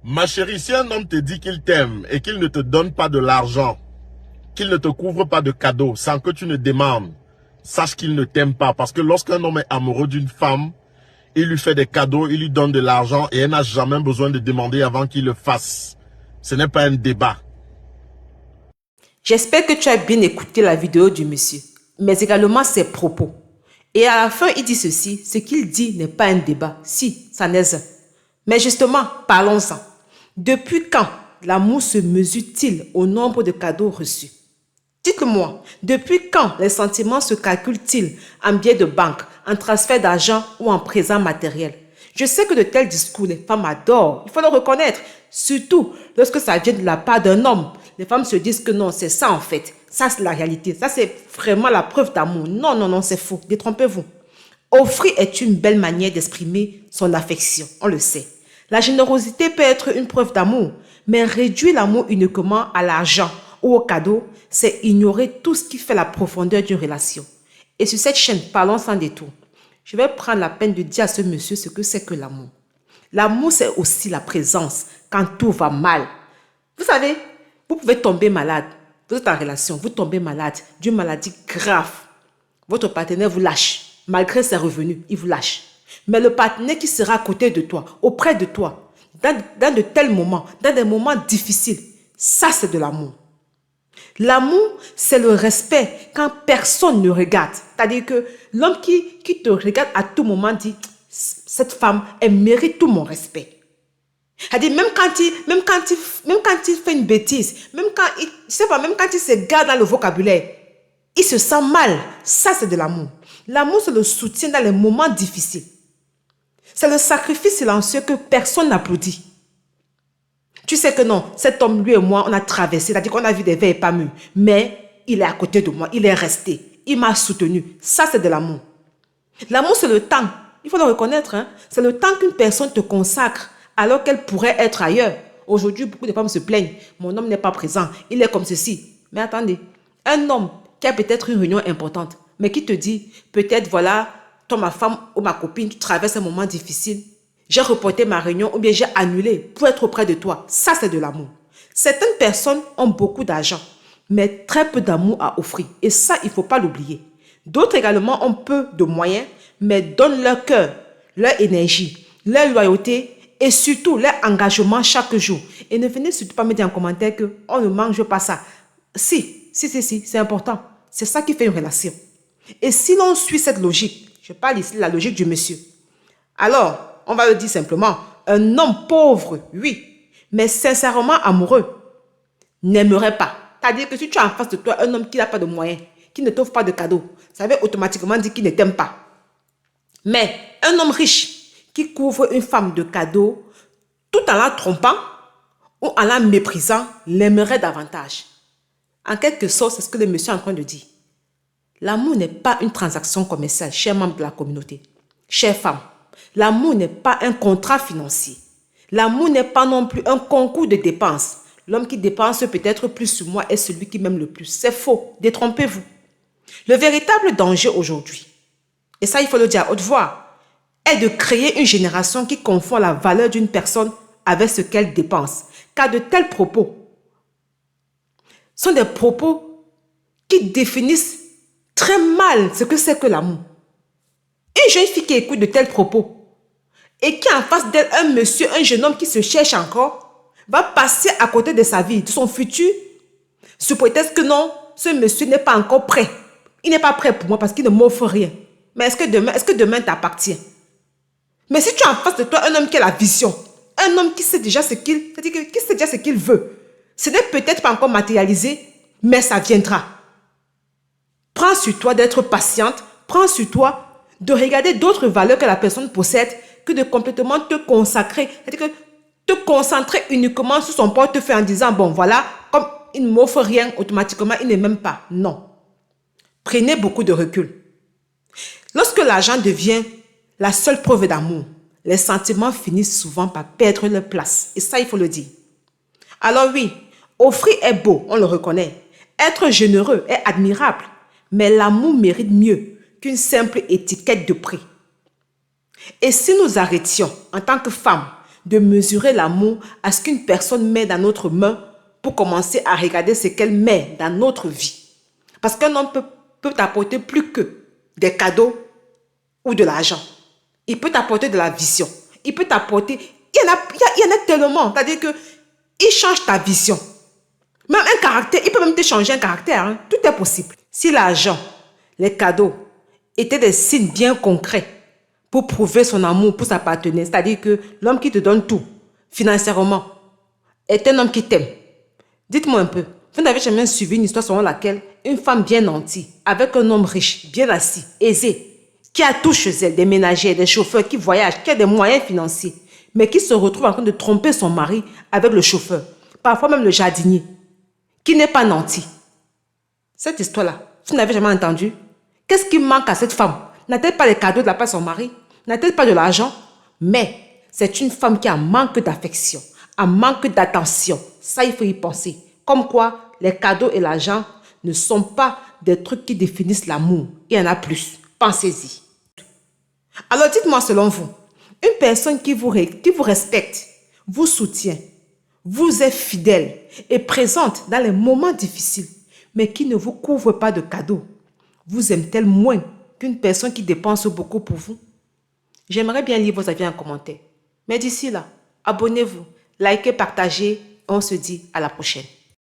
Ma chérie, si un homme te dit qu'il t'aime et qu'il ne te donne pas de l'argent, qu'il ne te couvre pas de cadeaux sans que tu ne demandes, sache qu'il ne t'aime pas. Parce que lorsqu'un homme est amoureux d'une femme, il lui fait des cadeaux, il lui donne de l'argent et elle n'a jamais besoin de demander avant qu'il le fasse. Ce n'est pas un débat. J'espère que tu as bien écouté la vidéo du monsieur, mais également ses propos. Et à la fin, il dit ceci, ce qu'il dit n'est pas un débat. Si, ça n'est un. Mais justement, parlons-en. Depuis quand l'amour se mesure-t-il au nombre de cadeaux reçus? Dites-le-moi, depuis quand les sentiments se calculent-ils en billets de banque, en transfert d'argent ou en présent matériel? Je sais que de tels discours, les femmes adorent, il faut le reconnaître, surtout lorsque ça vient de la part d'un homme. Les femmes se disent que non, c'est ça en fait, ça c'est la réalité, ça c'est vraiment la preuve d'amour. Non, non, non, c'est faux, détrompez-vous. Offrir est une belle manière d'exprimer son affection, on le sait. La générosité peut être une preuve d'amour, mais réduire l'amour uniquement à l'argent ou au cadeau, c'est ignorer tout ce qui fait la profondeur d'une relation. Et sur cette chaîne, parlons sans détour. Je vais prendre la peine de dire à ce monsieur ce que c'est que l'amour. L'amour, c'est aussi la présence quand tout va mal. Vous savez, vous pouvez tomber malade. Vous êtes en relation, vous tombez malade d'une maladie grave. Votre partenaire vous lâche. Malgré ses revenus, il vous lâche. Mais le partenaire qui sera à côté de toi, auprès de toi, dans de tels moments, dans des moments difficiles, ça c'est de l'amour. L'amour, c'est le respect quand personne ne regarde. C'est-à-dire que l'homme qui te regarde à tout moment dit, cette femme, elle mérite tout mon respect. C'est-à-dire même quand il fait une bêtise, même quand il se garde dans le vocabulaire, il se sent mal. Ça, c'est de l'amour. L'amour, c'est le soutien dans les moments difficiles. C'est le sacrifice silencieux que personne n'applaudit. Tu sais que non, cet homme, lui et moi, on a traversé, c'est-à-dire qu'on a vu des verres pas mûrs, mais il est à côté de moi, il est resté, il m'a soutenu. Ça, c'est de l'amour. L'amour, c'est le temps. Il faut le reconnaître, hein? C'est le temps qu'une personne te consacre alors qu'elle pourrait être ailleurs. Aujourd'hui, beaucoup de femmes se plaignent. Mon homme n'est pas présent, il est comme ceci. Mais attendez, un homme qui a peut-être une réunion importante, mais qui te dit, peut-être voilà, toi, ma femme ou ma copine, tu traverses un moment difficile. J'ai reporté ma réunion ou bien j'ai annulé pour être auprès de toi. Ça, c'est de l'amour. Certaines personnes ont beaucoup d'argent, mais très peu d'amour à offrir. Et ça, il ne faut pas l'oublier. D'autres également ont peu de moyens, mais donnent leur cœur, leur énergie, leur loyauté et surtout leur engagement chaque jour. Et ne venez surtout pas me dire en commentaire qu'on ne mange pas ça. Si, c'est important. C'est ça qui fait une relation. Et si l'on suit cette logique, je parle ici de la logique du monsieur, alors, on va le dire simplement, un homme pauvre, oui, mais sincèrement amoureux, n'aimerait pas. C'est-à-dire que si tu as en face de toi un homme qui n'a pas de moyens, qui ne t'offre pas de cadeaux, ça veut automatiquement dire qu'il ne t'aime pas. Mais un homme riche qui couvre une femme de cadeaux, tout en la trompant ou en la méprisant, l'aimerait davantage. En quelque sorte, c'est ce que le monsieur est en train de dire. L'amour n'est pas une transaction commerciale, chers membres de la communauté, chères femmes. L'amour n'est pas un contrat financier. L'amour n'est pas non plus un concours de dépenses. L'homme qui dépense peut-être plus sur moi est celui qui m'aime le plus. C'est faux, détrompez-vous. Le véritable danger aujourd'hui, et ça il faut le dire à haute voix, est de créer une génération qui confond la valeur d'une personne avec ce qu'elle dépense. Car de tels propos sont des propos qui définissent très mal ce que c'est que l'amour. Une jeune fille qui écoute de tels propos et qui a en face d'elle un monsieur, un jeune homme qui se cherche encore, va passer à côté de sa vie, de son futur, sous prétexte que non, ce monsieur n'est pas encore prêt. Il n'est pas prêt pour moi parce qu'il ne m'offre rien. Mais est-ce que demain t'appartient? Mais si tu as en face de toi un homme qui a la vision, un homme qui sait déjà ce qu'il veut, ce n'est peut-être pas encore matérialisé, mais ça viendra. Prends sur toi d'être patiente, prends sur toi de regarder d'autres valeurs que la personne possède que de complètement te consacrer, c'est-à-dire que te concentrer uniquement sur son portefeuille en disant, bon voilà, comme il ne m'offre rien, automatiquement il ne m'aime pas. Non. Prenez beaucoup de recul. Lorsque l'argent devient la seule preuve d'amour, les sentiments finissent souvent par perdre leur place. Et ça, il faut le dire. Alors oui, offrir est beau, on le reconnaît. Être généreux est admirable. Mais l'amour mérite mieux qu'une simple étiquette de prix. Et si nous arrêtions, en tant que femmes, de mesurer l'amour à ce qu'une personne met dans notre main pour commencer à regarder ce qu'elle met dans notre vie. Parce qu'un homme peut t'apporter plus que des cadeaux ou de l'argent. Il peut t'apporter de la vision. Il peut t'apporter... Il y en a tellement. C'est-à-dire qu'il change ta vision. Même un caractère, il peut même te changer un caractère. Hein. Tout est possible. Si l'argent, les cadeaux étaient des signes bien concrets pour prouver son amour pour sa partenaire, c'est-à-dire que l'homme qui te donne tout, financièrement, est un homme qui t'aime. Dites-moi un peu, vous n'avez jamais suivi une histoire selon laquelle une femme bien nantie, avec un homme riche, bien assis, aisé, qui a tout chez elle, des ménagères, des chauffeurs, qui voyagent, qui a des moyens financiers, mais qui se retrouve en train de tromper son mari avec le chauffeur, parfois même le jardinier, qui n'est pas nanti. Cette histoire-là, vous n'avez jamais entendu? Qu'est-ce qui manque à cette femme? N'a-t-elle pas les cadeaux de la part de son mari? N'a-t-elle pas de l'argent? Mais c'est une femme qui a un manque d'affection, un manque d'attention. Ça, il faut y penser. Comme quoi, les cadeaux et l'argent ne sont pas des trucs qui définissent l'amour. Il y en a plus. Pensez-y. Alors dites-moi selon vous, une personne qui vous respecte, vous soutient, vous est fidèle et présente dans les moments difficiles, mais qui ne vous couvre pas de cadeaux, vous aime-t-elle moins qu'une personne qui dépense beaucoup pour vous? J'aimerais bien lire vos avis en commentaire. Mais d'ici là, abonnez-vous, likez, partagez. On se dit à la prochaine.